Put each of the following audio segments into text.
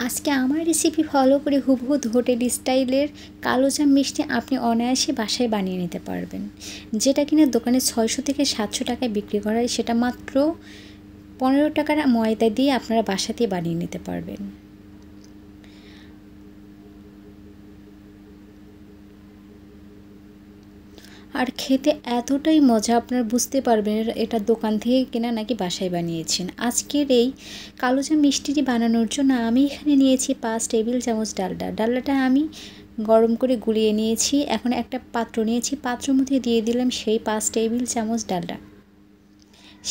আজকে আমার recipe follow করে হুবহু হোটেল স্টাইলের কালোজাম মিষ্টি আপনি অনায়াসে বাসায় বানিয়ে নিতে পারবেন, যেটা কিনা দোকানে 600 থেকে 700 টাকায় বিক্রি করা হয়, সেটা মাত্র 15 টাকার ময়দা দিয়ে আপনারা বাসাতেই বানিয়ে নিতে পারবেন। আর খেতে এতটাই মজা, আপনারা বুঝতে পারবেন এটা দোকান থেকে কেনা নাকি বাসায় বানিয়েছেন। আজকের এই কালোজাম মিষ্টিটি বানানোর জন্য আমি এখানে নিয়েছি 5 টেবিল চামচ ডালডা। ডালডাটা আমি গরম করে গুলিয়ে নিয়েছি। এখন একটা পাত্র নিয়েছি, পাত্রের মধ্যে দিয়ে দিলাম সেই 5 টেবিল চামচ ডালডা।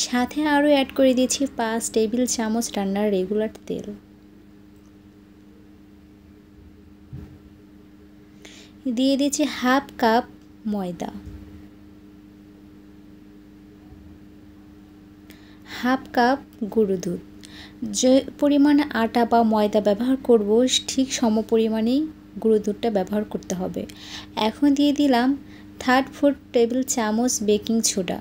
সাথে আরও অ্যাড করে দিয়েছি 5 টেবিল চামচ রান্নার রেগুলার তেল। দিয়ে দিয়েছি হাফ কাপ ময়দা, হাফ কাপ গুঁড়ো দুধ। যে পরিমাণে আটা বা ময়দা ব্যবহার করব ঠিক সম পরিমাণেই গুঁড়ো দুধটা ব্যবহার করতে হবে। এখন দিয়ে দিলাম 3/4 টেবিল চামচ বেকিং সোডা।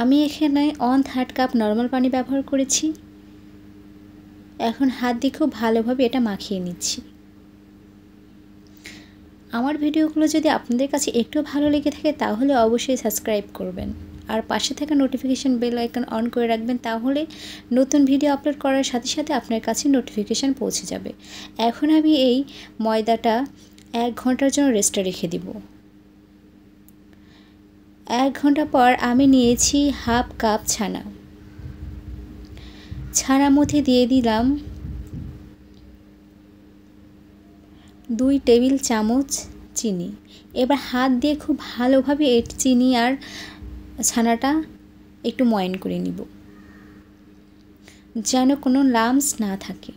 আমি এখানে 1/3 কাপ নর্মাল পানি ব্যবহার করেছি। এখন হাত দিয়ে খুব ভালোভাবে এটা মাখিয়ে নিচ্ছি। আমার ভিডিওগুলো যদি আপনাদের কাছে একটু ভালো লেগে থাকে তাহলে অবশ্যই সাবস্ক্রাইব করবেন আর পাশে থাকা নোটিফিকেশান বেল আইকন অন করে রাখবেন, তাহলে নতুন ভিডিও আপলোড করার সাথে সাথে আপনার কাছে নোটিফিকেশান পৌঁছে যাবে। এখন আমি এই ময়দাটা 1 ঘন্টার জন্য রেস্টে রেখে দিব। 1 ঘন্টা পর আমি নিয়েছি হাফ কাপ ছানা। ছানার মধ্যে দিয়ে দিলাম 2 টেবিল চামচ চিনি। এবার হাত দিয়ে খুব ভালোভাবে এই চিনি আর ছানাটা একটু ময়ান করে নিব, যেন কোনো লাম্পস না থাকে।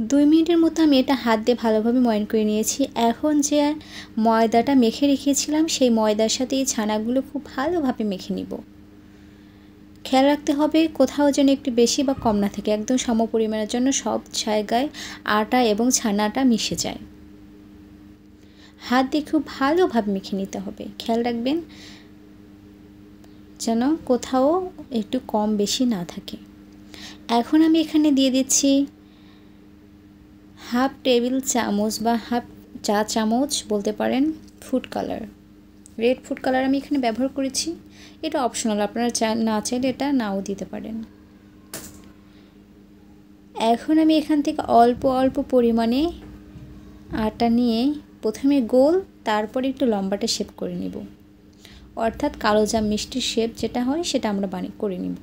2 মিনিটের মতো আমি এটা হাত দিয়ে ভালোভাবে ময়ান করে নিয়েছি। এখন যে ময়দাটা মেখে রেখেছিলাম সেই ময়দার সাথে এই ছানাগুলো খুব ভালোভাবে মেখে নিব। খেয়াল রাখতে হবে কোথাও যেন একটু বেশি বা কম না থাকে, একদম সম পরিমাণের জন্য সব জায়গায় আটা এবং ছানাটা মিশে যায়। হাত দিয়ে খুব ভালোভাবে মেখে নিতে হবে। খেয়াল রাখবেন যেন কোথাও একটু কম বেশি না থাকে। এখন আমি এখানে দিয়ে দিচ্ছি হাফ টেবিল চামচ বা হাফ চা চামচ বলতে পারেন food colour. Red food colour আমি এখানে ব্যবহার করেছি। এটা অপশনাল, আপনারা না চাইলে এটা নাও দিতে পারেন। এখন আমি এখান থেকে অল্প অল্প পরিমাণে আটা নিয়ে প্রথমে গোল, তারপরে একটু লম্বাটে শেপ করে নিব, অর্থাৎ কালোজাম মিষ্টির শেপ যেটা হয় সেটা আমরা করে নিব।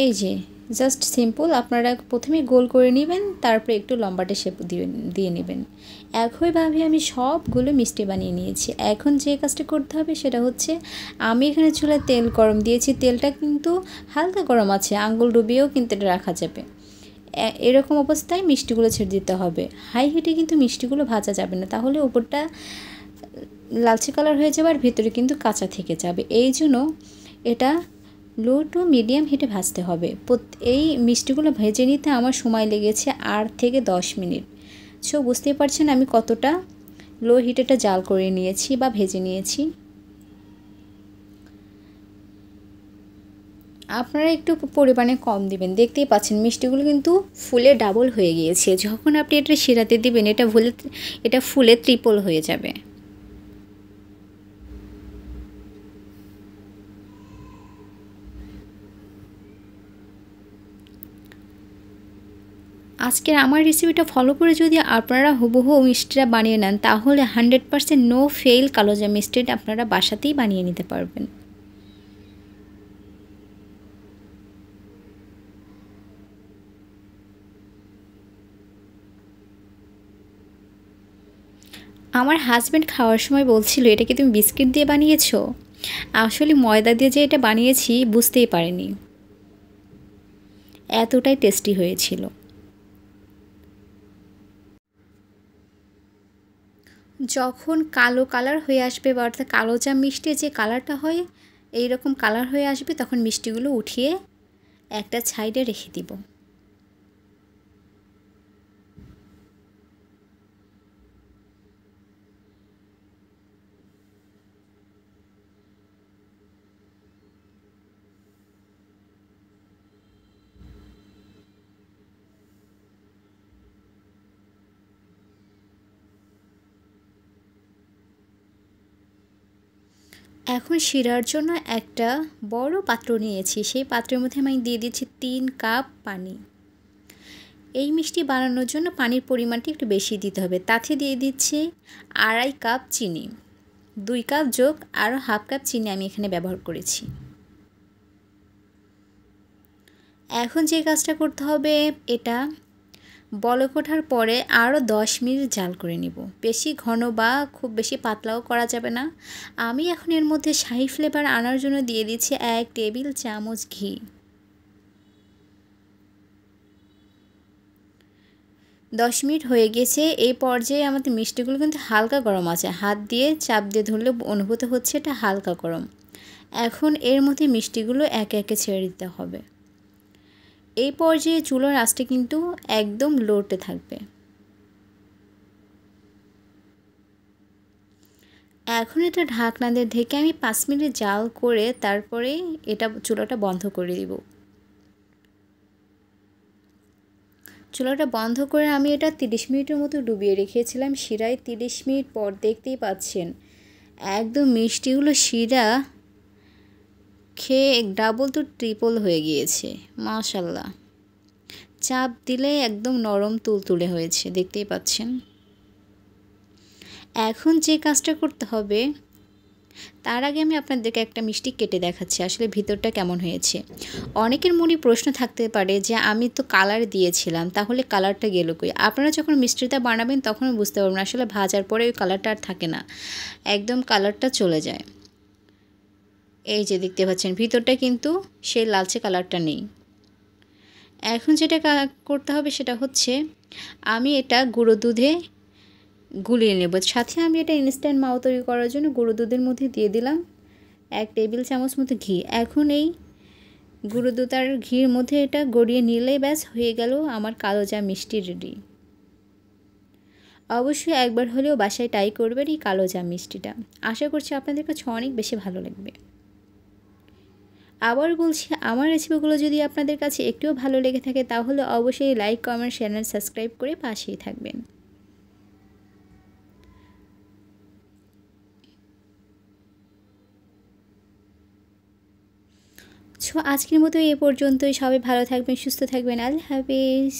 এই যে জাস্ট সিম্পল, আপনারা প্রথমে গোল করে নেবেন, তারপরে একটু লম্বাটে শেপ দিয়ে নেবেন। একইভাবে আমি সবগুলো মিষ্টি বানিয়ে নিয়েছি। এখন যে কাজটা করতে হবে সেটা হচ্ছে, আমি এখানে চুলায় তেল গরম দিয়েছি। তেলটা কিন্তু হালকা গরম আছে, আঙুল ডুবিয়েও কিন্তু এটা রাখা যাবে। এরকম অবস্থায় মিষ্টিগুলো ছেড়ে দিতে হবে। হাই হিটে কিন্তু মিষ্টিগুলো ভাজা যাবে না, তাহলে উপরটা লালচে কালার হয়ে যাবে আর ভিতরে কিন্তু কাঁচা থেকে যাবে। এই জন্য এটা লো টু মিডিয়াম হিটে ভাজতে হবে। এই মিষ্টিগুলো ভেজে নিতে আমার সময় লেগেছে 8 থেকে 10 মিনিট। সো বুঝতেই পারছেন আমি কতটা লো হিটে এটা জাল করে নিয়েছি বা ভেজে নিয়েছি। আপনারা একটু পরিমাণে কম দিবেন। দেখতেই পাচ্ছেন মিষ্টিগুলো কিন্তু ফুলে ডাবল হয়ে গিয়েছে। যখন আপনি এটা শিরাতে দিবেন এটা ফুলে ট্রিপল হয়ে যাবে। আজকের আমার রেসিপিটা ফলো করে যদি আপনারা হুবহু মিষ্টিটা বানিয়ে নেন, তাহলে 100% নো ফেল কালোজাম মিষ্টিটা আপনারা বাসাতেই বানিয়ে নিতে পারবেন। আমার হাজব্যান্ড খাওয়ার সময় বলছিল, এটা কি তুমি বিস্কিট দিয়ে বানিয়েছো? আসলে ময়দা দিয়ে যে এটা বানিয়েছি বুঝতেই পারিনি, এতটাই টেস্টি হয়েছিল। যখন কালো কালার হয়ে আসবে বা অর্থাৎ কালোজাম মিষ্টি যে কালারটা হয় এই রকম কালার হয়ে আসবে, তখন মিষ্টিগুলো উঠিয়ে একটা সাইডে রেখে দিব। এখন শিরার জন্য একটা বড় পাত্র নিয়েছি, সেই পাত্রের মধ্যে আমি দিয়ে দিচ্ছি 3 কাপ পানি। এই মিষ্টি বানানোর জন্য পানির পরিমাণটা একটু বেশি দিতে হবে। তাতে দিয়ে দিচ্ছি 2.5 কাপ চিনি, 2 কাপ যোগ আরও হাফ কাপ চিনি আমি এখানে ব্যবহার করেছি। এখন যে কাজটা করতে হবে, এটা বলক ওঠার পরে আরও 10 মিনিট জাল করে নিব। বেশি ঘন বা খুব বেশি পাতলাও করা যাবে না। আমি এখন এর মধ্যে শাহি ফ্লেভার আনার জন্য দিয়ে দিচ্ছি 1 টেবিল চামচ ঘি। 10 মিনিট হয়ে গেছে। এই পর্যায়ে আমাদের মিষ্টিগুলো কিন্তু হালকা গরম আছে, হাত দিয়ে চাপ দিয়ে ধরলে অনুভূত হচ্ছে এটা হালকা গরম। এখন এর মধ্যে মিষ্টিগুলো একে একে ছেড়ে দিতে হবে। এই পর্যায়ে চুলার আঁচটা কিন্তু একদম লোতে থাকবে। এখন এটা ঢাকনা দিয়ে ঢেকে আমি 5 মিনিট জাল করে তারপরে এটা চুলাটা বন্ধ করে দিব। চুলাটা বন্ধ করে আমি এটা 30 মিনিটের মতো ডুবিয়ে রেখেছিলাম শিরায়। 30 মিনিট পর দেখতেই পাচ্ছেন একদম মিষ্টিগুলো শিরা খেয়ে ডাবল তো ট্রিপল হয়ে গিয়েছে, মাশাল্লাহ। চাপ দিলে একদম নরম তুলতুলে হয়েছে, দেখতেই পাচ্ছেন। এখন যে কাজটা করতে হবে, তার আগে আমি আপনাদেরকে একটা মিষ্টি কেটে দেখাচ্ছি আসলে ভিতরটা কেমন হয়েছে। অনেকের মনে প্রশ্ন থাকতে পারে যে আমি তো কালার দিয়েছিলাম, তাহলে কালারটা গেল কই? আপনারা যখন মিষ্টিটা বানাবেন তখন বুঝতে পারবেন আসলে ভাজার পরে ওই কালারটা আর থাকে না, একদম কালারটা চলে যায়। এই যে দেখতে পাচ্ছেন ভিতরটা কিন্তু সেই লালচে কালারটা নেই। এখন যেটা করতে হবে সেটা হচ্ছে আমি এটা গুঁড়ো দুধে গুলিয়ে নেব। সাথে আমি এটা ইনস্ট্যান্ট মাও তৈরি করার জন্য গুঁড়ো দুধের মধ্যে দিয়ে দিলাম 1 টেবিল চামচ মতো ঘি। এখন এই গুঁড়ো দুধ আর ঘির মধ্যে এটা গড়িয়ে নিলেই ব্যাস হয়ে গেল আমার কালোজাম মিষ্টি রেডি। অবশ্যই একবার হলেও বাসায় ট্রাই করবেন এই কালোজাম মিষ্টিটা। আশা করছি আপনাদের কাছে অনেক বেশি ভালো লাগবে। আবার বলছি, আমার রেসিপিগুলো যদি আপনাদের কাছে একটুও ভালো লেগে থাকে তাহলে অবশ্যই লাইক, কমেন্ট, চ্যানেল সাবস্ক্রাইব করে পাশেই থাকবেন। আজকের মতো এ পর্যন্তই। সবাই ভালো থাকবেন, সুস্থ থাকবেন। আল্লাহ হাফেজ।